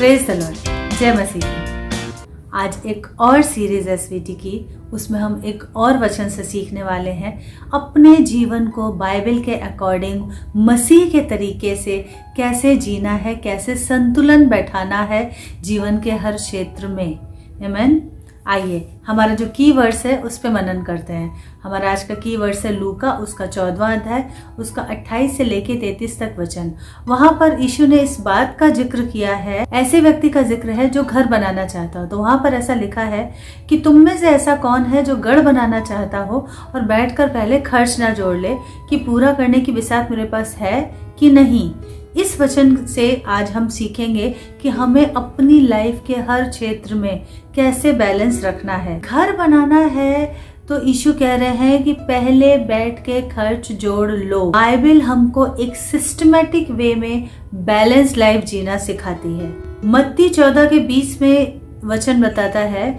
Praise the Lord, जय मसीह की। आज एक और सीरीज है स्वीटी की, उसमें हम एक और वचन से सीखने वाले हैं अपने जीवन को बाइबल के अकॉर्डिंग मसीह के तरीके से कैसे जीना है, कैसे संतुलन बैठाना है जीवन के हर क्षेत्र में। आमीन। आइए हमारा जो की वर्ड्स है उस पे मनन करते हैं। हमारा आज का की वर्ड्स है लूका, उसका 14वां अध्याय, उसका 28 से लेके 33 तक वचन। वहां पर यीशु ने इस बात का जिक्र किया है, ऐसे व्यक्ति का जिक्र है जो घर बनाना चाहता हो। तो वहां पर ऐसा लिखा है कि तुम में से ऐसा कौन है जो गढ़ बनाना चाहता हो और बैठकर पहले खर्च ना जोड़ ले कि पूरा करने की बिसात मेरे पास है कि नहीं। इस वचन से आज हम सीखेंगे कि हमें अपनी लाइफ के हर क्षेत्र में कैसे बैलेंस रखना है। घर बनाना है तो यीशु कह रहे हैं कि पहले बैठ के खर्च जोड़ लो। बाइबल हमको एक सिस्टमैटिक वे में बैलेंस लाइफ जीना सिखाती है। मत्ती 14 के 20 में वचन बताता है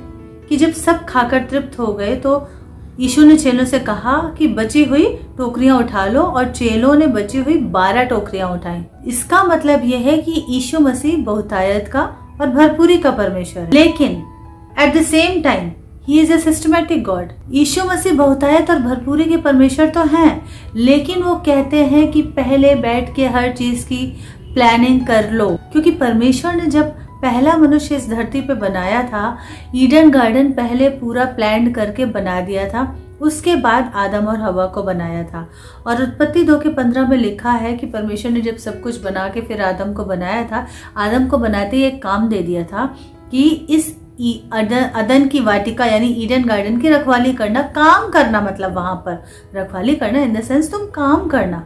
कि जब सब खाकर तृप्त हो गए तो यीशु ने चेलों से कहा कि बची हुई टोकरियां उठा लो, और चेलों ने बची हुई 12 टोकरियां उठाई। इसका मतलब यह है कि यीशु मसीह बहुतायत का और भरपूरी का परमेश्वर है, लेकिन at the same time he is a systematic God. Yeshu Masih बहुतायत और भरपूरी के परमेश्वर तो हैं, लेकिन वो कहते हैं कि पहले बैठ के हर चीज की प्लानिंग कर लो, क्योंकि परमेश्वर ने जब पहला मनुष्य इस धरती पे बनाया था, ईडन गार्डन पहले पूरा प्लान करके बना दिया था। उसके बाद आदम और हवा को बनाया था। और उत्पत्ति 2 के 15 में लिखा है कि परमेश्वर ने जब सब कुछ बना के फिर आदम को बनाया था, आदम को बनाते ही एक काम दे दिया था कि इस अदन की वाटिका यानी ईडन गार्डन की रखवाली करना, काम करना। मतलब वहां पर रखवाली करना इन द सेंस तुम काम करना,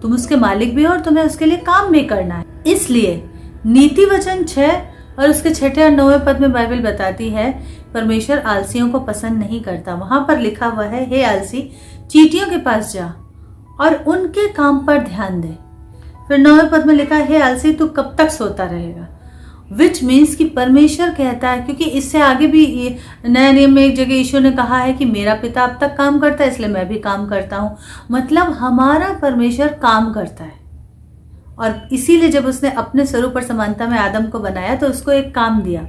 तुम उसके मालिक भी हो और तुम्हें उसके लिए काम भी करना है। इसलिए नीति वचन 6 और उसके 6 और 9वें पद में बाइबल बताती है परमेश्वर आलसियों को पसंद नहीं करता। वहां पर लिखा हुआ है, हे आलसी, चींटियों के पास जा और उनके काम पर ध्यान दे। फिर 9वें पद में लिखा है, हे आलसी, तू कब तक सोता रहेगा। विच मीन्स कि परमेश्वर कहता है, क्योंकि इससे आगे भी नया नियम में एक जगह यीशु ने कहा है कि मेरा पिता अब तक काम करता है इसलिए मैं भी काम करता हूं। मतलब हमारा परमेश्वर काम करता है, और इसीलिए जब उसने अपने स्वरूप और समानता में आदम को बनाया तो उसको एक काम दिया।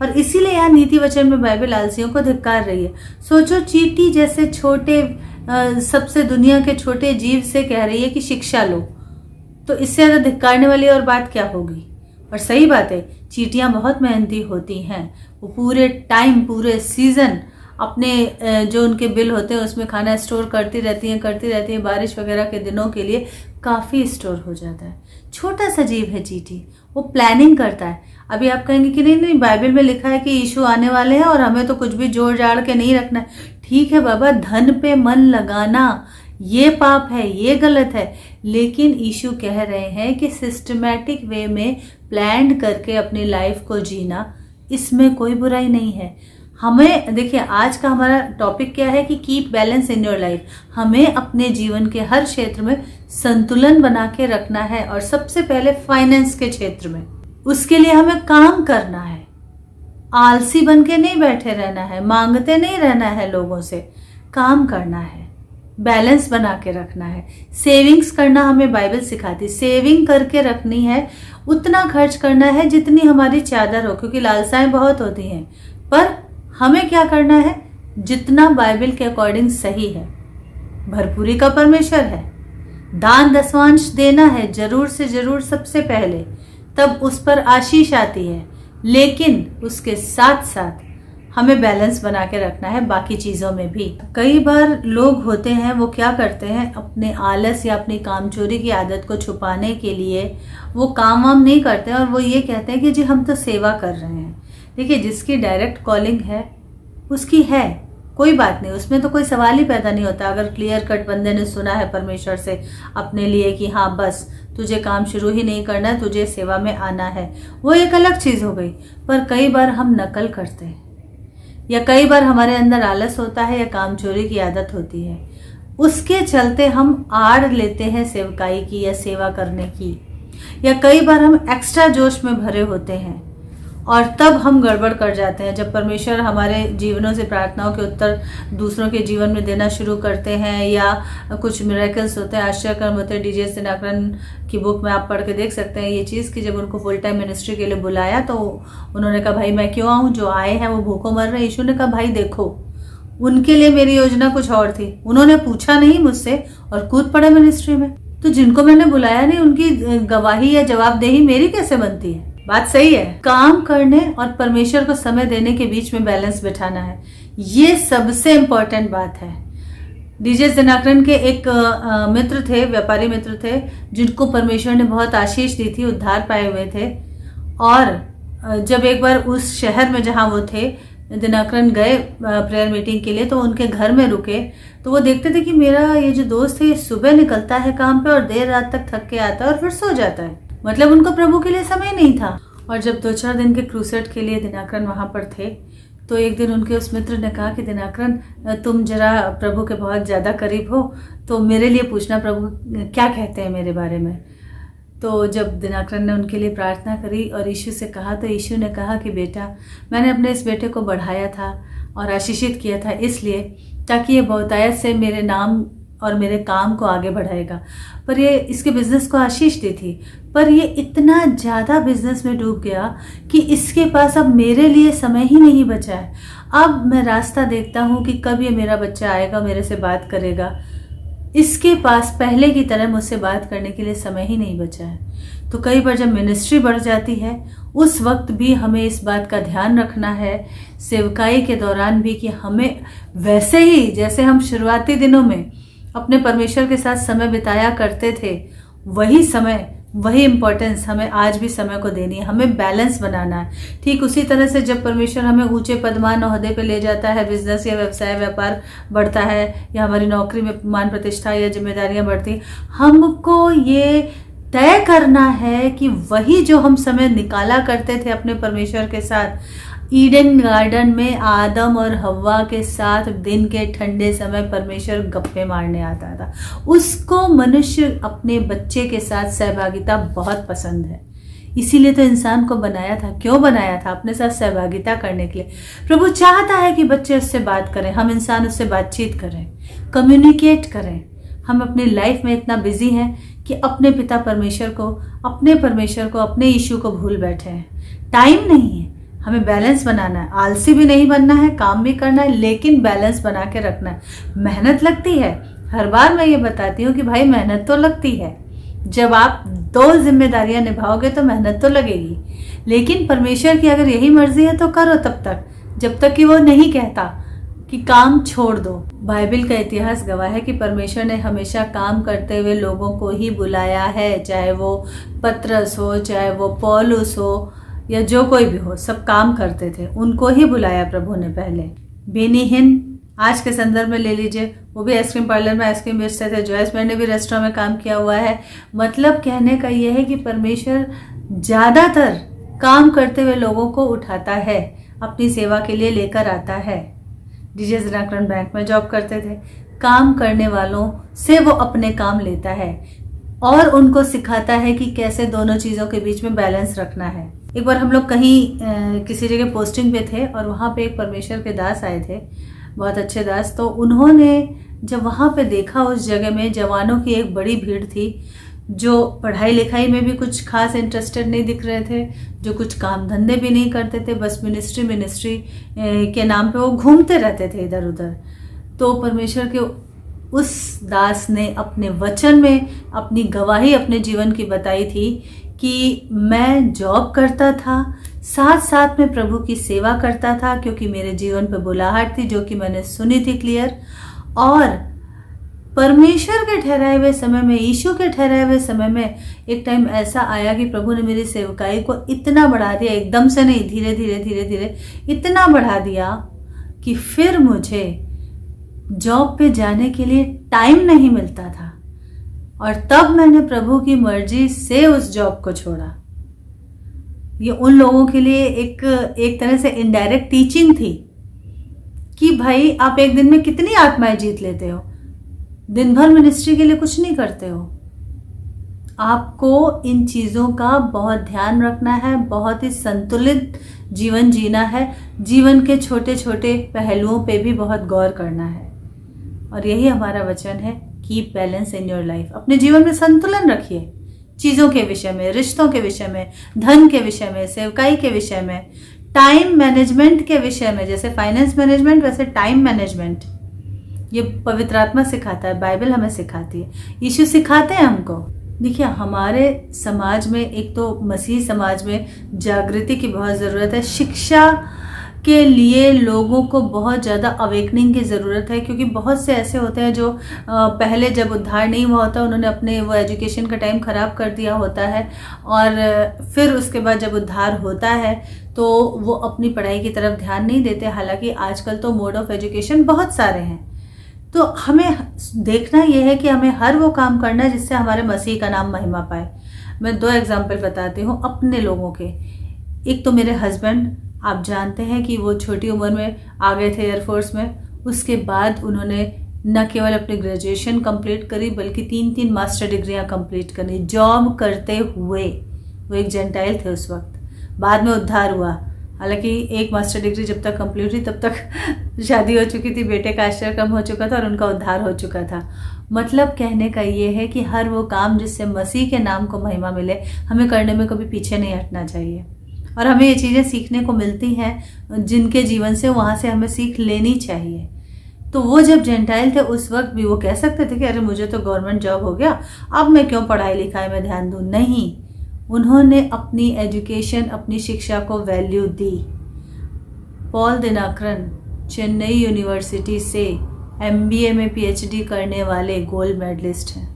और इसीलिए यहाँ नीति वचन में बाइबल आलसियों को धिक्कार रही है। सोचो, चींटी जैसे छोटे सबसे दुनिया के छोटे जीव से कह रही है कि शिक्षा लो, तो इससे ज्यादा धिक्कारने वाली और बात क्या होगी। और सही बात है, चींटियां बहुत मेहनती होती हैं। वो पूरे टाइम, पूरे सीजन अपने जो उनके बिल होते हैं उसमें खाना स्टोर करती रहती हैं। बारिश वगैरह के दिनों के लिए काफ़ी स्टोर हो जाता है। छोटा सा जीव है चींटी, वो प्लानिंग करता है। अभी आप कहेंगे कि नहीं बाइबल में लिखा है कि यीशु आने वाले हैं और हमें तो कुछ भी जोड़ जाड़ के नहीं रखना है। ठीक है बाबा, धन पे मन लगाना ये पाप है, ये गलत है, लेकिन यीशु कह रहे हैं कि सिस्टमैटिक वे में प्लान करके अपनी लाइफ को जीना, इसमें कोई बुराई नहीं है। हमें देखिए, आज का हमारा टॉपिक क्या है कि keep balance in your life. हमें अपने जीवन के हर क्षेत्र में संतुलन बना के रखना है, और सबसे पहले फाइनेंस के क्षेत्र में। उसके लिए हमें काम करना है, आलसी बन के नहीं बैठे रहना है, मांगते नहीं रहना है लोगों से, काम करना है, बैलेंस बना के रखना है। सेविंग्स करना हमें बाइबल सिखाती, सेविंग करके रखनी है। उतना खर्च करना है जितनी हमारी चादर हो, क्योंकि लालसाएं बहुत होती हैं, पर हमें क्या करना है जितना बाइबल के अकॉर्डिंग सही है। भरपूरी का परमेश्वर है, दान दसवांश देना है जरूर से जरूर सबसे पहले, तब उस पर आशीष आती है। लेकिन उसके साथ साथ हमें बैलेंस बना के रखना है बाकी चीजों में भी। कई बार लोग होते हैं, वो क्या करते हैं, अपने आलस या अपनी कामचोरी की आदत को छुपाने के लिए वो काम वाम नहीं करते हैं, और वो ये कहते हैं कि जी हम तो सेवा कर रहे हैं। देखिए, जिसकी डायरेक्ट कॉलिंग है उसकी है, कोई बात नहीं, उसमें तो कोई सवाल ही पैदा नहीं होता। अगर क्लियर कट बंदे ने सुना है परमेश्वर से अपने लिए कि हाँ बस तुझे काम शुरू ही नहीं करना है, तुझे सेवा में आना है, वो एक अलग चीज हो गई। पर कई बार हम नकल करते हैं, या कई बार हमारे अंदर आलस होता है या कामचोरी की आदत होती है, उसके चलते हम आड़ लेते हैं सेवकाई की या सेवा करने की। या कई बार हम एक्स्ट्रा जोश में भरे होते हैं और तब हम गड़बड़ कर जाते हैं। जब परमेश्वर हमारे जीवनों से प्रार्थनाओं के उत्तर दूसरों के जीवन में देना शुरू करते हैं या कुछ मिरेकल्स होते हैं, आश्चर्यकर्म होते हैं। डीजे दिनाकरन की बुक में आप पढ़ के देख सकते हैं ये चीज़ कि जब उनको फुल टाइम मिनिस्ट्री के लिए बुलाया तो उन्होंने कहा भाई मैं क्यों आऊँ, जो आए हैं वो भूखों मर रहे हैं। यीशु ने कहा भाई देखो, उनके लिए मेरी योजना कुछ और थी, उन्होंने पूछा नहीं मुझसे और कूद पड़े मिनिस्ट्री में। तो जिनको मैंने बुलाया नहीं उनकी गवाही या जवाबदेही मेरी कैसे बनती है? बात सही है। काम करने और परमेश्वर को समय देने के बीच में बैलेंस बिठाना है, ये सबसे इम्पोर्टेंट बात है। डीजे दिनाकरन के एक मित्र थे, व्यापारी मित्र थे, जिनको परमेश्वर ने बहुत आशीष दी थी, उद्धार पाए हुए थे। और जब एक बार उस शहर में जहाँ वो थे दिनाकरन गए प्रेयर मीटिंग के लिए, तो उनके घर में रुके तो वो देखते थे कि मेरा ये जो दोस्त है ये सुबह निकलता है काम पे और देर रात तक थक के आता है और फिर सो जाता है। मतलब उनको प्रभु के लिए समय नहीं था। और जब 2-4 दिन के क्रूसेड के लिए दिनाकरन वहाँ पर थे तो एक दिन उनके उस मित्र ने कहा कि दिनाकरन तुम जरा प्रभु के बहुत ज़्यादा करीब हो, तो मेरे लिए पूछना प्रभु क्या कहते हैं मेरे बारे में। तो जब दिनाकरन ने उनके लिए प्रार्थना करी और यीशु से कहा तो यीशु ने कहा कि बेटा मैंने अपने इस बेटे को बढ़ाया था और आशीषित किया था इसलिए ताकि ये बहुतायत से मेरे नाम और मेरे काम को आगे बढ़ाएगा। पर ये इसके बिजनेस को आशीष दी थी, पर ये इतना ज़्यादा बिजनेस में डूब गया कि इसके पास अब मेरे लिए समय ही नहीं बचा है। अब मैं रास्ता देखता हूँ कि कब ये मेरा बच्चा आएगा, मेरे से बात करेगा। इसके पास पहले की तरह मुझसे बात करने के लिए समय ही नहीं बचा है। तो कई बार जब मिनिस्ट्री बढ़ जाती है उस वक्त भी हमें इस बात का ध्यान रखना है, सेवकाई के दौरान भी, कि हमें वैसे ही जैसे हम शुरुआती दिनों में अपने परमेश्वर के साथ समय बिताया करते थे, वही समय, वही इम्पोर्टेंस हमें आज भी समय को देनी है। हमें बैलेंस बनाना है। ठीक उसी तरह से जब परमेश्वर हमें ऊंचे पदमान ओहदे पे ले जाता है, बिजनेस या व्यवसाय व्यापार बढ़ता है या हमारी नौकरी में मान प्रतिष्ठा या जिम्मेदारियां बढ़ती, हमको ये तय करना है कि वही जो हम समय निकाला करते थे अपने परमेश्वर के साथ ईडन गार्डन में आदम और हव्वा के साथ, दिन के ठंडे समय परमेश्वर गप्पे मारने आता था, उसको मनुष्य अपने बच्चे के साथ सहभागिता बहुत पसंद है। इसीलिए तो इंसान को बनाया था। क्यों बनाया था? अपने साथ सहभागिता करने के लिए। प्रभु चाहता है कि बच्चे उससे बात करें, हम इंसान उससे बातचीत करें, कम्युनिकेट करें। हम अपनी लाइफ में इतना बिजी हैं कि अपने पिता परमेश्वर को, अपने यीशु को भूल बैठे हैं। टाइम नहीं है। हमें बैलेंस बनाना है। आलसी भी नहीं बनना है, काम भी करना है, लेकिन बैलेंस बना के रखना है। मेहनत लगती है। हर बार मैं ये बताती हूँ कि भाई मेहनत तो लगती है। जब आप 2 जिम्मेदारियां निभाओगे तो मेहनत तो लगेगी, लेकिन परमेश्वर की अगर यही मर्जी है तो करो तब तक, जब तक कि वो नहीं कहता कि काम छोड़ दो। बाइबल का इतिहास गवाह है कि परमेश्वर ने हमेशा काम करते हुए लोगों को ही बुलाया है, चाहे वो पतरस हो, चाहे वो पौलुस हो या जो कोई भी हो, सब काम करते थे, उनको ही बुलाया प्रभु ने पहले। बेनी हिन आज के संदर्भ में ले लीजिए, वो भी आइसक्रीम पार्लर में आइसक्रीम बेचते थे। जॉयस मैंने भी रेस्टोरेंट में काम किया हुआ है। मतलब कहने का ये है कि परमेश्वर ज़्यादातर काम करते हुए लोगों को उठाता है, अपनी सेवा के लिए लेकर आता है। डीजे दिनाकरन बैंक में जॉब करते थे। काम करने वालों से वो अपने काम लेता है और उनको सिखाता है कि कैसे दोनों चीज़ों के बीच में बैलेंस रखना है। एक बार हम लोग कहीं किसी जगह पोस्टिंग पे थे और वहाँ पे एक परमेश्वर के दास आए थे, बहुत अच्छे दास। तो उन्होंने जब वहाँ पे देखा, उस जगह में जवानों की एक बड़ी भीड़ थी जो पढ़ाई लिखाई में भी कुछ खास इंटरेस्टेड नहीं दिख रहे थे, जो कुछ काम धंधे भी नहीं करते थे, बस मिनिस्ट्री के नाम पे वो घूमते रहते थे इधर उधर। तो परमेश्वर के उस दास ने अपने वचन में अपनी गवाही अपने जीवन की बताई थी कि मैं जॉब करता था, साथ साथ में प्रभु की सेवा करता था, क्योंकि मेरे जीवन पे बुलाहट थी जो कि मैंने सुनी थी क्लियर। और परमेश्वर के ठहराए हुए समय में, यीशु के ठहराए हुए समय में एक टाइम ऐसा आया कि प्रभु ने मेरी सेवकाई को इतना बढ़ा दिया, एकदम से नहीं, धीरे धीरे इतना बढ़ा दिया कि फिर मुझे जॉब पे जाने के लिए टाइम नहीं मिलता था। और तब मैंने प्रभु की मर्जी से उस जॉब को छोड़ा। ये उन लोगों के लिए एक तरह से इनडायरेक्ट टीचिंग थी कि भाई आप एक दिन में कितनी आत्माएं जीत लेते हो, दिन भर मिनिस्ट्री के लिए कुछ नहीं करते हो। आपको इन चीज़ों का बहुत ध्यान रखना है, बहुत ही संतुलित जीवन जीना है, जीवन के छोटे छोटे पहलुओं पे भी बहुत गौर करना है। और यही हमारा वचन है, keep balance in your life. अपने जीवन में संतुलन रखिए, चीज़ों के विषय में, रिश्तों के विषय में, धन के विषय में, सेवकाई के विषय में, टाइम मैनेजमेंट के विषय में। जैसे फाइनेंस मैनेजमेंट वैसे टाइम मैनेजमेंट, ये पवित्र आत्मा सिखाता है, बाइबल हमें सिखाती है, यीशु सिखाते हैं हमको। देखिए, हमारे समाज में, एक तो मसीह समाज में जागृति की बहुत ज़रूरत है। शिक्षा के लिए लोगों को बहुत ज़्यादा अवेकनिंग की ज़रूरत है, क्योंकि बहुत से ऐसे होते हैं जो पहले जब उद्धार नहीं हुआ होता, उन्होंने अपने वो एजुकेशन का टाइम ख़राब कर दिया होता है, और फिर उसके बाद जब उद्धार होता है तो वो अपनी पढ़ाई की तरफ ध्यान नहीं देते। हालांकि आजकल तो मोड ऑफ एजुकेशन बहुत सारे हैं। तो हमें देखना यह है कि हमें हर वो काम करना है जिससे हमारे मसीह का नाम महिमा पाए। मैं 2 एग्जाम्पल बताती हूँ अपने लोगों के। एक तो मेरे हस्बैंड, आप जानते हैं कि वो छोटी उम्र में आ गए थे एयरफोर्स में। उसके बाद उन्होंने न केवल अपनी ग्रेजुएशन कंप्लीट करी, बल्कि 3 मास्टर डिग्रियां कंप्लीट करी जॉब करते हुए। वो एक जेंटाइल थे उस वक्त, बाद में उद्धार हुआ। हालांकि एक मास्टर डिग्री जब तक कंप्लीट हुई तब तक शादी हो चुकी थी, बेटे का आश्चर्य कम हो चुका था और उनका उद्धार हो चुका था। मतलब कहने का ये है कि हर वो काम जिससे मसीह के नाम को महिमा मिले, हमें करने में कभी पीछे नहीं हटना चाहिए। और हमें ये चीज़ें सीखने को मिलती हैं जिनके जीवन से, वहाँ से हमें सीख लेनी चाहिए। तो वो जब जेंटाइल थे उस वक्त भी वो कह सकते थे कि अरे मुझे तो गवर्नमेंट जॉब हो गया, अब मैं क्यों पढ़ाई लिखाई में ध्यान दूँ। नहीं, उन्होंने अपनी एजुकेशन, अपनी शिक्षा को वैल्यू दी। पॉल दिनाकरन चेन्नई यूनिवर्सिटी से MBA में PhD करने वाले गोल्ड मेडलिस्ट हैं।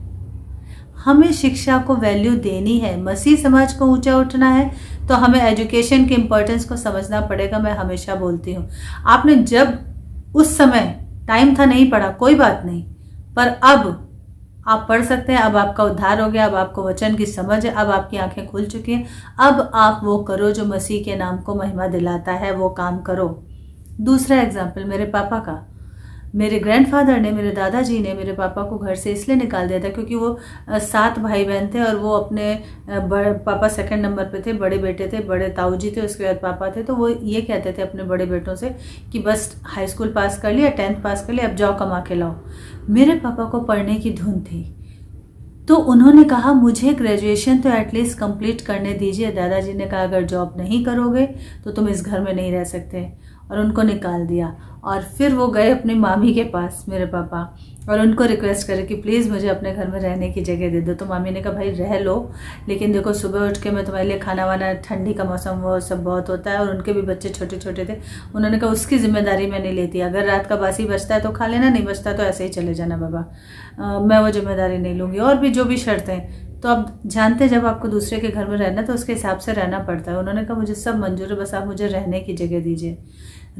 हमें शिक्षा को वैल्यू देनी है। मसीह समाज को ऊंचा उठना है तो हमें एजुकेशन के इम्पोर्टेंस को समझना पड़ेगा। मैं हमेशा बोलती हूँ, आपने जब उस समय टाइम था नहीं पढ़ा, कोई बात नहीं, पर अब आप पढ़ सकते हैं। अब आपका उद्धार हो गया, अब आपको वचन की समझ है, अब आपकी आंखें खुल चुकी हैं। अब आप वो करो जो मसीह के नाम को महिमा दिलाता है, वो काम करो। दूसरा एग्जाम्पल मेरे पापा का। मेरे ग्रैंडफादर ने, मेरे दादाजी ने मेरे पापा को घर से इसलिए निकाल दिया था क्योंकि वो 7 भाई बहन थे और वो अपने पापा सेकंड नंबर पे थे, बड़े बेटे थे, बड़े ताऊ जी थे, उसके बाद पापा थे। तो वो ये कहते थे अपने बड़े बेटों से कि बस हाई स्कूल पास कर लिया, 10th पास कर लिया, अब जाओ कमा के लाओ। मेरे पापा को पढ़ने की धुन थी, तो उन्होंने कहा मुझे ग्रेजुएशन तो एटलीस्ट कंप्लीट करने दीजिए। दादाजी ने कहा अगर जॉब नहीं करोगे तो तुम इस घर में नहीं रह सकते, और उनको निकाल दिया। और फिर वो गए अपनी मामी के पास, मेरे पापा, और उनको रिक्वेस्ट करे कि प्लीज़ मुझे अपने घर में रहने की जगह दे दो। तो मामी ने कहा भाई रह लो, लेकिन देखो सुबह उठ के मैं तुम्हारे लिए खाना वाना, ठंडी का मौसम वो सब बहुत होता है, और उनके भी बच्चे छोटे छोटे थे। उन्होंने कहा उसकी जिम्मेदारी मैं नहीं लेती, अगर रात का बासी बचता है तो खा लेना, नहीं बचता तो ऐसे ही चले जाना बाबा, मैं वो जिम्मेदारी नहीं लूँगी। और भी जो भी शर्तें, तो अब जानते हैं जब आपको दूसरे के घर में रहना तो उसके हिसाब से रहना पड़ता है। उन्होंने कहा मुझे सब मंजूर है, बस आप मुझे रहने की जगह दीजिए।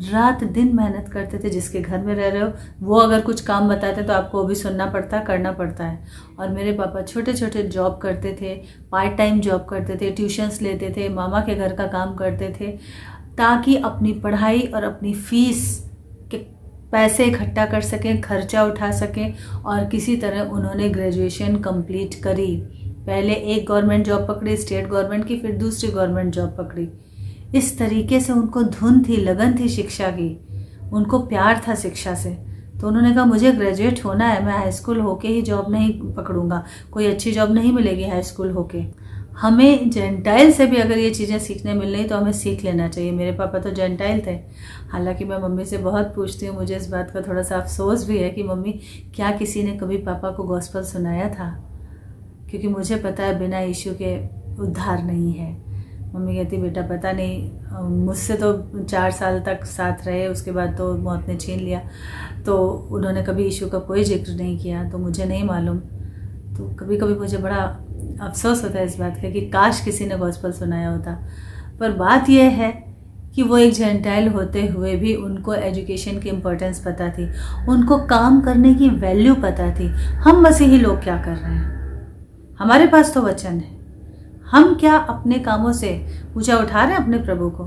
रात दिन मेहनत करते थे, जिसके घर में रह रहे हो वो अगर कुछ काम बताते तो आपको वो भी सुनना पड़ता है, करना पड़ता है। और मेरे पापा छोटे छोटे जॉब करते थे, पार्ट टाइम जॉब करते थे, ट्यूशन्स लेते थे, मामा के घर का काम करते थे, ताकि अपनी पढ़ाई और अपनी फीस के पैसे इकट्ठा कर सकें, खर्चा उठा सकें। और किसी तरह उन्होंने ग्रेजुएशन कंप्लीट करी। पहले एक गवर्नमेंट जॉब पकड़ी, स्टेट गवर्नमेंट की, फिर दूसरी गवर्नमेंट जॉब पकड़ी। इस तरीके से उनको धुन थी, लगन थी शिक्षा की, उनको प्यार था शिक्षा से। तो उन्होंने कहा मुझे ग्रेजुएट होना है, मैं हाई स्कूल होके ही जॉब नहीं पकड़ूंगा, कोई अच्छी जॉब नहीं मिलेगी हाई स्कूल होके। हमें जेंटाइल से भी अगर ये चीज़ें सीखने मिल रही तो हमें सीख लेना चाहिए। मेरे पापा तो जेंटाइल थे, हालांकि मैं मम्मी से बहुत पूछती हूँ, मुझे इस बात का थोड़ा सा अफसोस भी है कि मम्मी क्या किसी ने कभी पापा को गॉस्पेल सुनाया था, क्योंकि मुझे पता है बिना यीशु के उद्धार नहीं है। मम्मी कहती बेटा पता नहीं, मुझसे तो 4 साल तक साथ रहे, उसके बाद तो मौत ने छीन लिया, तो उन्होंने कभी यीशु का कोई जिक्र नहीं किया, तो मुझे नहीं मालूम। तो कभी कभी मुझे बड़ा अफसोस होता है इस बात का कि काश किसी ने गॉस्पेल सुनाया होता। पर बात यह है कि वो एक जेंटाइल होते हुए भी उनको एजुकेशन की इम्पोर्टेंस पता थी, उनको काम करने की वैल्यू पता थी। हम मसीही लोग क्या कर रहे हैं? हमारे पास तो वचन है, हम क्या अपने कामों से ऊंचा उठा रहे हैं अपने प्रभु को?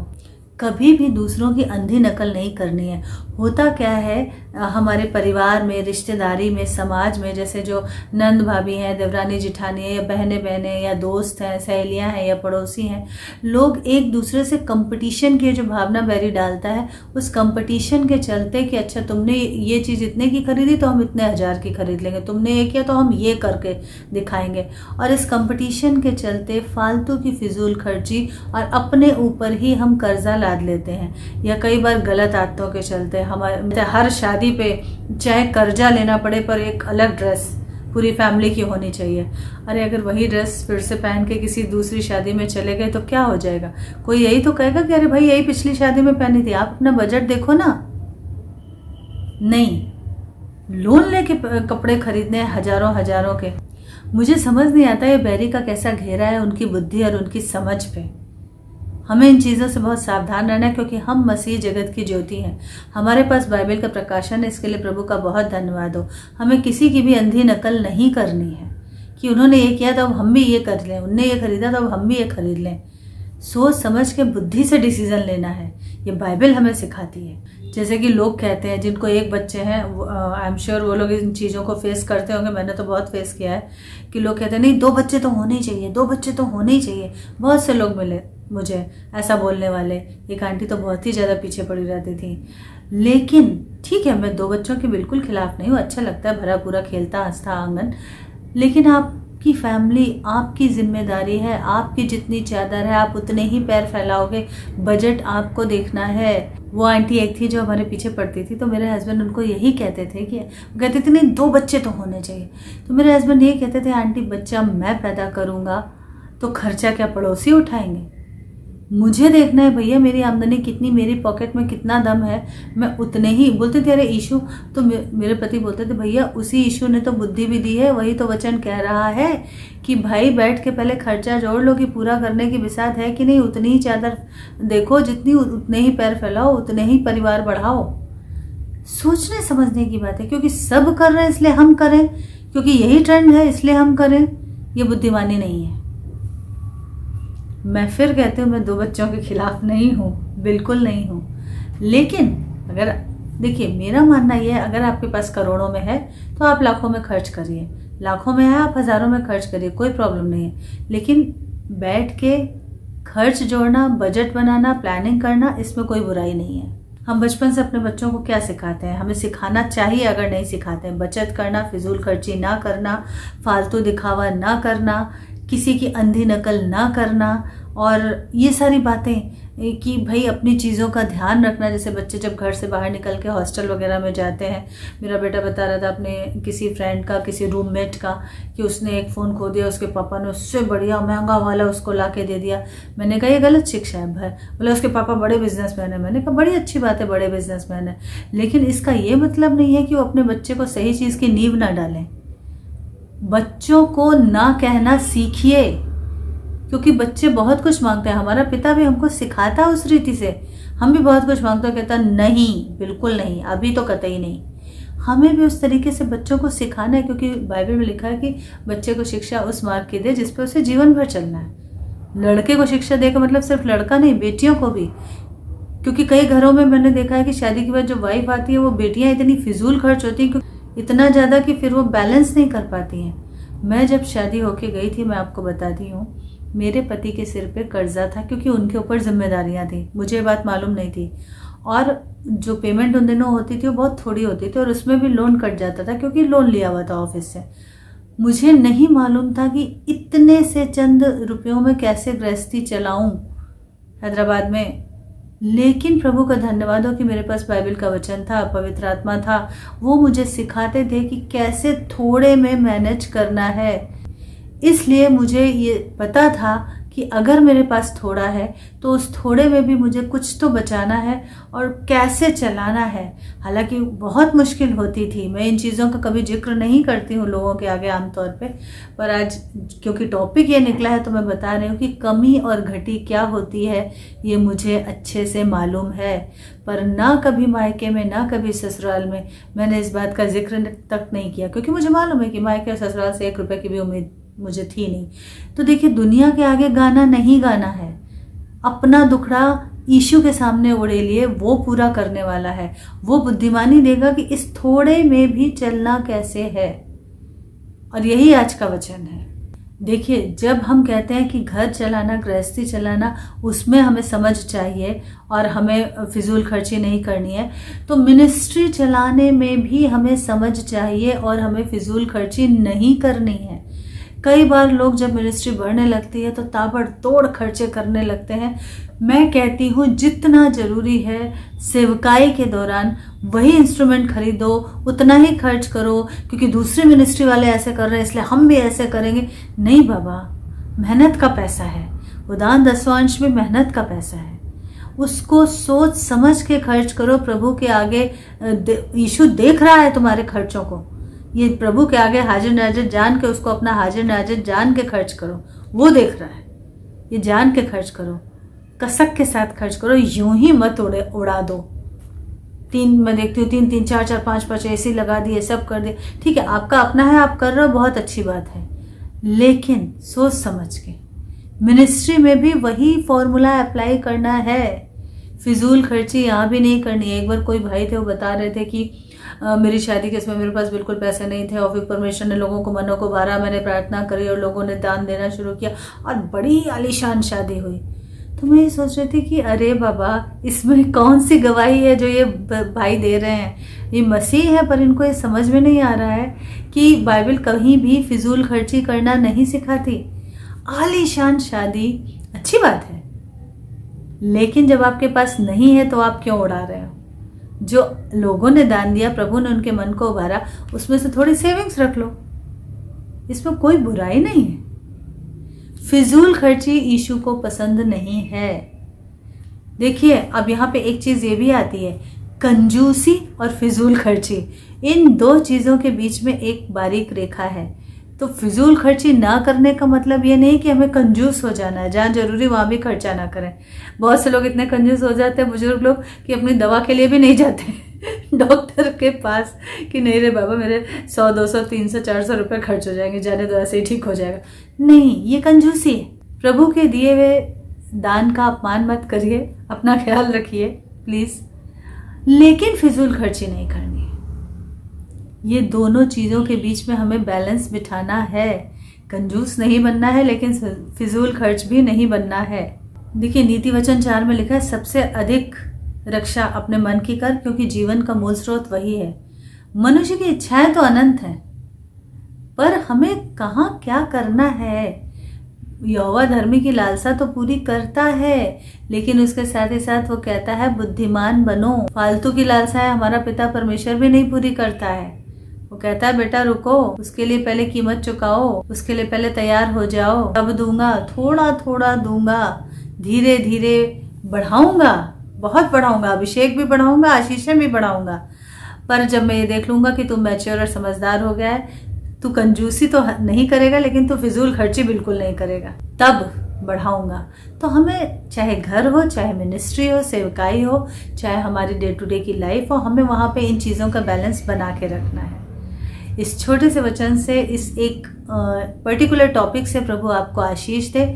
कभी भी दूसरों की अंधी नकल नहीं करनी है। होता क्या है, हमारे परिवार में, रिश्तेदारी में, समाज में, जैसे जो नंद भाभी हैं, देवरानी जिठानी है, या बहनें बहनें, या दोस्त हैं, सहेलियां हैं, या पड़ोसी हैं, लोग एक दूसरे से कंपटीशन की जो भावना बैरी डालता है, उस कंपटीशन के चलते कि अच्छा तुमने ये चीज़ इतने की खरीदी तो हम इतने हज़ार की खरीद लेंगे, तुमने ये किया तो हम ये करके दिखाएंगे, और इस कंपटीशन के चलते फालतू की फिजूल खर्ची और अपने ऊपर ही हम कर्जा लाद लेते हैं। या कई बार गलत आदतों के चलते हमारे हर शादी पे चाहे कर्जा लेना पड़े पर एक अलग ड्रेस पूरी फैमिली की होनी चाहिए। अरे अगर वही ड्रेस फिर से पहन के किसी दूसरी शादी में चले गए तो क्या हो जाएगा? कोई यही तो कहेगा कि अरे भाई यही पिछली शादी में पहनी थी, आप अपना बजट देखो ना। नहीं, लोन लेके कपड़े खरीदने हजारों हजारों के। मुझे समझ नहीं आता ये बैरी का कैसा घेरा है उनकी बुद्धि और उनकी समझ पे। हमें इन चीज़ों से बहुत सावधान रहना है, क्योंकि हम मसीह जगत की ज्योति हैं। हमारे पास बाइबल का प्रकाशन है, इसके लिए प्रभु का बहुत धन्यवाद हो। हमें किसी की भी अंधी नकल नहीं करनी है कि उन्होंने ये किया तो अब हम भी ये कर लें, उनने ये खरीदा तो अब हम भी ये खरीद लें। सोच समझ के बुद्धि से डिसीजन लेना है, ये बाइबल हमें सिखाती है। जैसे कि लोग कहते हैं जिनको एक बच्चे हैं, आई एम श्योर वो लोग इन चीज़ों को फेस करते होंगे, मैंने तो बहुत फेस किया है, कि लोग कहते हैं नहीं 2 बच्चे तो होने ही चाहिए, 2 बच्चे तो होने ही चाहिए। बहुत से लोग मिले मुझे ऐसा बोलने वाले। एक आंटी तो बहुत ही ज़्यादा पीछे पड़ी रहती थी। लेकिन ठीक है, मैं 2 बच्चों के बिल्कुल खिलाफ नहीं हूँ, अच्छा लगता है भरा पूरा खेलता हंसता आंगन, लेकिन आपकी फैमिली आपकी जिम्मेदारी है। आपकी जितनी चादर है आप उतने ही पैर फैलाओगे, बजट आपको देखना है। वो आंटी एक थी जो हमारे पीछे पड़ती थी, तो मेरे हस्बैंड उनको यही कहते थे कि कहते थे नहीं 2 बच्चे तो होने चाहिए। तो मेरे हस्बैंड ये कहते थे आंटी बच्चा मैं पैदा करूँगा तो खर्चा क्या पड़ोसी उठाएंगे? मुझे देखना है भैया मेरी आमदनी कितनी, मेरी पॉकेट में कितना दम है, मैं उतने ही। बोलते थे अरे ईशु, तो मेरे पति बोलते थे भैया उसी ईशु ने तो बुद्धि भी दी है, वही तो वचन कह रहा है कि भाई बैठ के पहले खर्चा जोड़ लो कि पूरा करने की बिसात है कि नहीं। उतनी ही चादर देखो जितनी, उतने ही पैर फैलाओ, उतने ही परिवार बढ़ाओ। सोचने समझने की बात है, क्योंकि सब कर रहे हैं इसलिए हम करें, क्योंकि यही ट्रेंड है इसलिए हम करें, ये बुद्धिमानी नहीं है। मैं फिर कहती हूँ मैं 2 बच्चों के खिलाफ नहीं हूँ, बिल्कुल नहीं हूँ। लेकिन अगर देखिए मेरा मानना यह है, अगर आपके पास करोड़ों में है तो आप लाखों में खर्च करिए, लाखों में है आप हज़ारों में खर्च करिए, कोई प्रॉब्लम नहीं है। लेकिन बैठ के खर्च जोड़ना, बजट बनाना, प्लानिंग करना, इसमें कोई बुराई नहीं है। हम बचपन से अपने बच्चों को क्या सिखाते हैं? हमें सिखाना चाहिए, अगर नहीं सिखाते हैं, बचत करना, फिजूल खर्ची ना करना, फालतू दिखावा ना करना, किसी की अंधी नकल ना करना, और ये सारी बातें कि भाई अपनी चीज़ों का ध्यान रखना। जैसे बच्चे जब घर से बाहर निकल के हॉस्टल वगैरह में जाते हैं, मेरा बेटा बता रहा था अपने किसी फ्रेंड का, किसी रूममेट का, कि उसने एक फ़ोन खो दिया, उसके पापा ने उससे बढ़िया महंगा वाला उसको ला के दे दिया। मैंने कहा ये गलत शिक्षा है भाई। बोले उसके पापा बड़े बिजनेसमैन है। मैंने कहा बड़ी अच्छी बात है, बड़े बिजनेसमैन है, लेकिन इसका ये मतलब नहीं है कि वो अपने बच्चे को सही चीज़ की नींव ना डालें। बच्चों को ना कहना सीखिए, क्योंकि बच्चे बहुत कुछ मांगते हैं। हमारा पिता भी हमको सिखाता है उस रीति से, हम भी बहुत कुछ मांगते हैं, कहता नहीं बिल्कुल नहीं, अभी तो कतई नहीं। हमें भी उस तरीके से बच्चों को सिखाना है, क्योंकि बाइबल में लिखा है कि बच्चे को शिक्षा उस मार्ग की दे जिस पर उसे जीवन भर चलना है। लड़के को शिक्षा दे का मतलब सिर्फ लड़का नहीं, बेटियों को भी। क्योंकि कई घरों में मैंने देखा है कि शादी के बाद जो वाइफ आती है वो बेटियाँ इतनी फिजूल खर्च होती हैं, इतना ज़्यादा कि फिर वो बैलेंस नहीं कर पाती हैं। मैं जब शादी होके गई थी, मैं आपको बताती हूँ, मेरे पति के सिर पे कर्जा था, क्योंकि उनके ऊपर जिम्मेदारियां थी। मुझे ये बात मालूम नहीं थी, और जो पेमेंट उन दिनों होती थी वो बहुत थोड़ी होती थी, और उसमें भी लोन कट जाता था, क्योंकि लोन लिया हुआ था ऑफिस से। मुझे नहीं मालूम था कि इतने से चंद रुपयों में कैसे गृहस्थी चलाऊं हैदराबाद में। लेकिन प्रभु का धन्यवाद हो कि मेरे पास बाइबल का वचन था, पवित्र आत्मा था, वो मुझे सिखाते थे कि कैसे थोड़े में मैनेज करना है। इसलिए मुझे ये पता था कि अगर मेरे पास थोड़ा है तो उस थोड़े में भी मुझे कुछ तो बचाना है और कैसे चलाना है। हालांकि बहुत मुश्किल होती थी, मैं इन चीज़ों का कभी जिक्र नहीं करती हूँ लोगों के आगे आमतौर पे, पर आज क्योंकि टॉपिक ये निकला है तो मैं बता रही हूँ कि कमी और घटी क्या होती है ये मुझे अच्छे से मालूम है। पर ना कभी मायके में ना कभी ससुराल में मैंने इस बात का जिक्र तक नहीं किया, क्योंकि मुझे मालूम है कि मायके और ससुराल से 1 रुपये की भी उम्मीद मुझे थी नहीं। तो देखिए, दुनिया के आगे गाना नहीं गाना है, अपना दुखड़ा यीशु के सामने उड़ेलिए, वो पूरा करने वाला है। वो बुद्धिमानी देगा कि इस थोड़े में भी चलना कैसे है। और यही आज का वचन है। देखिए, जब हम कहते हैं कि घर चलाना, गृहस्थी चलाना, उसमें हमें समझ चाहिए और हमें फिजूल खर्ची नहीं करनी है, तो मिनिस्ट्री चलाने में भी हमें समझ चाहिए और हमें फिजूल खर्ची नहीं करनी है। कई बार लोग जब मिनिस्ट्री बढ़ने लगती है तो ताबड़तोड़ खर्चे करने लगते हैं। मैं कहती हूँ जितना ज़रूरी है सेवकाई के दौरान वही इंस्ट्रूमेंट खरीदो, उतना ही खर्च करो, क्योंकि दूसरे मिनिस्ट्री वाले ऐसे कर रहे हैं इसलिए हम भी ऐसे करेंगे। नहीं बाबा, मेहनत का पैसा है, उदान दसवांश भी मेहनत का पैसा है। उसको सोच समझ के खर्च करो। प्रभु के आगे यीशु देख रहा है तुम्हारे खर्चों को। ये प्रभु के आगे हाजिर नाजिर जान के, उसको अपना हाजिर नाजिर जान के खर्च करो। वो देख रहा है, ये जान के खर्च करो, कसक के साथ खर्च करो। यूं ही मत उड़ा दो। मैं देखती हूँ 3-3, 4-4, 5-5 ऐसी लगा दिए, सब कर दिए। ठीक है, आपका अपना है, आप कर रहे हो, बहुत अच्छी बात है, लेकिन सोच समझ के। मिनिस्ट्री में भी वही फॉर्मूला अप्लाई करना है। फिजूल खर्ची यहाँ भी नहीं करनी है। एक बार कोई भाई थे, वो बता रहे थे कि मेरी शादी के समय मेरे पास बिल्कुल पैसे नहीं थे और फिर परमेश्वर ने लोगों को मनों को भरा, मैंने प्रार्थना करी और लोगों ने दान देना शुरू किया और बड़ी आलीशान शादी हुई। तो मैं ये सोच रही थी कि अरे बाबा, इसमें कौन सी गवाही है जो ये भाई दे रहे हैं? ये मसीह है, पर इनको ये समझ में नहीं आ रहा है कि बाइबल कहीं भी फिजूल खर्ची करना नहीं सिखाती। आलीशान शादी अच्छी बात है, लेकिन जब आपके पास नहीं है तो आप क्यों उड़ा रहे हो? जो लोगों ने दान दिया, प्रभु ने उनके मन को उभारा, उसमें से थोड़ी सेविंग्स रख लो। इसमें कोई बुराई नहीं है। फिजूल खर्ची यीशु को पसंद नहीं है। देखिए, अब यहाँ पे एक चीज़ ये भी आती है, कंजूसी और फिजूल खर्ची, इन दो चीज़ों के बीच में एक बारीक रेखा है। तो फिजूल खर्ची ना करने का मतलब ये नहीं कि हमें कंजूस हो जाना है, जहाँ जरूरी वहाँ भी खर्चा ना करें। बहुत से लोग इतने कंजूस हो जाते हैं, बुजुर्ग लोग, कि अपनी दवा के लिए भी नहीं जाते डॉक्टर के पास कि नहीं रे बाबा, मेरे 100, 200, 300, 400 रुपये खर्च हो जाएंगे, जाने तो ऐसे ही ठीक हो जाएगा। नहीं, ये कंजूसी है। प्रभु के दिए हुए दान का अपमान मत करिए, अपना ख्याल रखिए प्लीज़, लेकिन फिजूल खर्ची नहीं करनी। ये दोनों चीज़ों के बीच में हमें बैलेंस बिठाना है। कंजूस नहीं बनना है, लेकिन फिजूल खर्च भी नहीं बनना है। देखिए, नीति वचन 4 में लिखा है, सबसे अधिक रक्षा अपने मन की कर, क्योंकि जीवन का मूल स्रोत वही है। मनुष्य की इच्छाएं तो अनंत हैं, पर हमें कहाँ क्या करना है? यहोवा धर्मी की लालसा तो पूरी करता है, लेकिन उसके साथ ही साथ वो कहता है बुद्धिमान बनो। फालतू की लालसा है हमारा पिता परमेश्वर भी नहीं पूरी करता है। वो कहता है बेटा रुको, उसके लिए पहले कीमत चुकाओ, उसके लिए पहले तैयार हो जाओ, तब दूंगा, थोड़ा थोड़ा दूंगा, धीरे धीरे बढ़ाऊंगा, बहुत बढ़ाऊंगा, अभिषेक भी बढ़ाऊंगा, आशीषें भी बढ़ाऊंगा। पर जब मैं ये देख लूंगा कि तू मैच्योर और समझदार हो गया है, तू कंजूसी तो नहीं करेगा, लेकिन तू फिजूल खर्ची बिल्कुल नहीं करेगा, तब बढ़ाऊंगा। तो हमें चाहे घर हो, चाहे मिनिस्ट्री हो, सेवकाई हो, चाहे हमारी डे टू डे की लाइफ हो, हमें वहाँ पे इन चीज़ों का बैलेंस बना के रखना है। इस छोटे से वचन से, इस एक पर्टिकुलर टॉपिक से प्रभु आपको आशीष दे,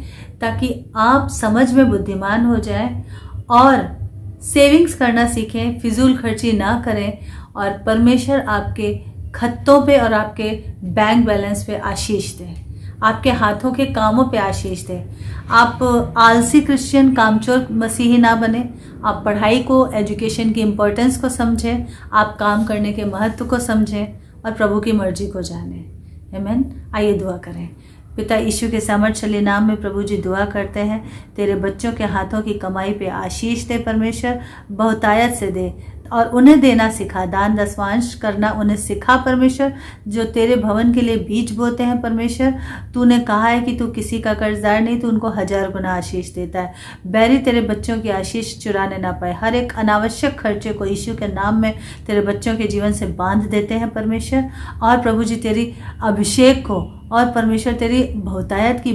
ताकि आप समझ में बुद्धिमान हो जाएं और सेविंग्स करना सीखें, फिजूल खर्ची ना करें, और परमेश्वर आपके खत्तों पे और आपके बैंक बैलेंस पे आशीष दे, आपके हाथों के कामों पे आशीष दे। आप आलसी क्रिश्चियन, कामचोर मसीही ना बने। आप पढ़ाई को, एजुकेशन की इम्पोर्टेंस को समझें, आप काम करने के महत्व को समझें और प्रभु की मर्जी को जानें। आमीन। आइए दुआ करें। पिता यीशु के सामर्थ्यशाली नाम में प्रभु जी दुआ करते हैं, तेरे बच्चों के हाथों की कमाई पे आशीष दे परमेश्वर, बहुतायत से दे और उन्हें देना सिखा, दान दसवांश करना उन्हें सिखा परमेश्वर, जो तेरे भवन के लिए बीज बोते हैं परमेश्वर। तूने कहा है कि तू किसी का कर्जदार नहीं, तू उनको 1000 गुना आशीष देता है। बैरी तेरे बच्चों की आशीष चुराने ना पाए। हर एक अनावश्यक खर्चे को यीशु के नाम में तेरे बच्चों के जीवन से बांध देते हैं परमेश्वर। और प्रभु जी तेरी अभिषेक को और परमेश्वर तेरी बहुतायत की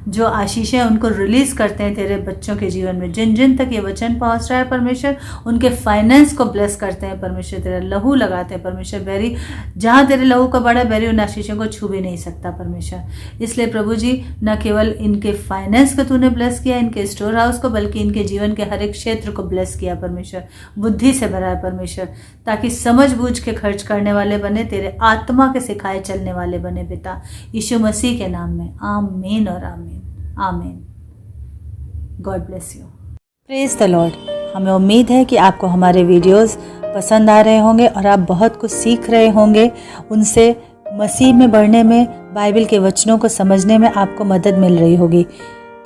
जो आशीषें उनको रिलीज करते हैं तेरे बच्चों के जीवन में। जिन जिन तक ये वचन पहुंच रहा है परमेश्वर, उनके फाइनेंस को ब्लेस करते हैं परमेश्वर। तेरा लहू लगाते हैं परमेश्वर। बैरी जहाँ तेरे लहू का बड़ा, बैरी उन आशीषों को छू भी नहीं सकता परमेश्वर। इसलिए प्रभु जी, न केवल इनके फाइनेंस को तूने ब्लेस किया, इनके स्टोर हाउस को, बल्कि इनके जीवन के हर एक क्षेत्र को ब्लेस किया परमेश्वर। बुद्धि से भरा है परमेश्वर, ताकि समझ बूझ के खर्च करने वाले बने, तेरे आत्मा के सिखाए चलने वाले बने पिता, यीशु मसीह के नाम में। आमीन और आमीन, आमीन। God bless you. Praise the Lord. हमें उम्मीद है कि आपको हमारे वीडियोस पसंद आ रहे होंगे और आप बहुत कुछ सीख रहे होंगे। उनसे मसीह में बढ़ने में, बाइबल के वचनों को समझने में आपको मदद मिल रही होगी।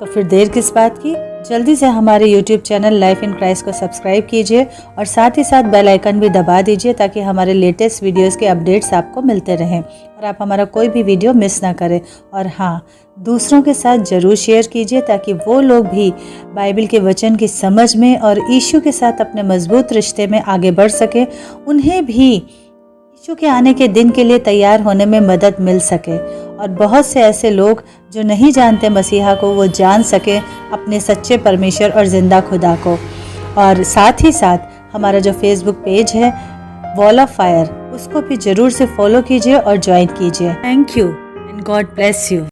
तो फिर देर किस बात की, जल्दी से हमारे YouTube channel life in Christ को सब्सक्राइब कीजिए और साथ ही साथ बेल आइकन भी दबा दीजिए, ताकि हमारे लेटेस्ट वीडियोस के अपडेट्स आपको मिलते रहें और आप हमारा कोई भी वीडियो मिस ना करें। और हाँ, दूसरों के साथ ज़रूर शेयर कीजिए, ताकि वो लोग भी बाइबल के वचन की समझ में और यीशु के साथ अपने मजबूत रिश्ते में आगे बढ़ सके, उन्हें भी यीशु के आने के दिन के लिए तैयार होने में मदद मिल सके, और बहुत से ऐसे लोग जो नहीं जानते मसीहा को, वो जान सके अपने सच्चे परमेश्वर और ज़िंदा खुदा को। और साथ ही साथ हमारा जो फेसबुक पेज है वॉल ऑफ फायर, उसको भी ज़रूर से फॉलो कीजिए और ज्वाइन कीजिए। Thank you and God bless you.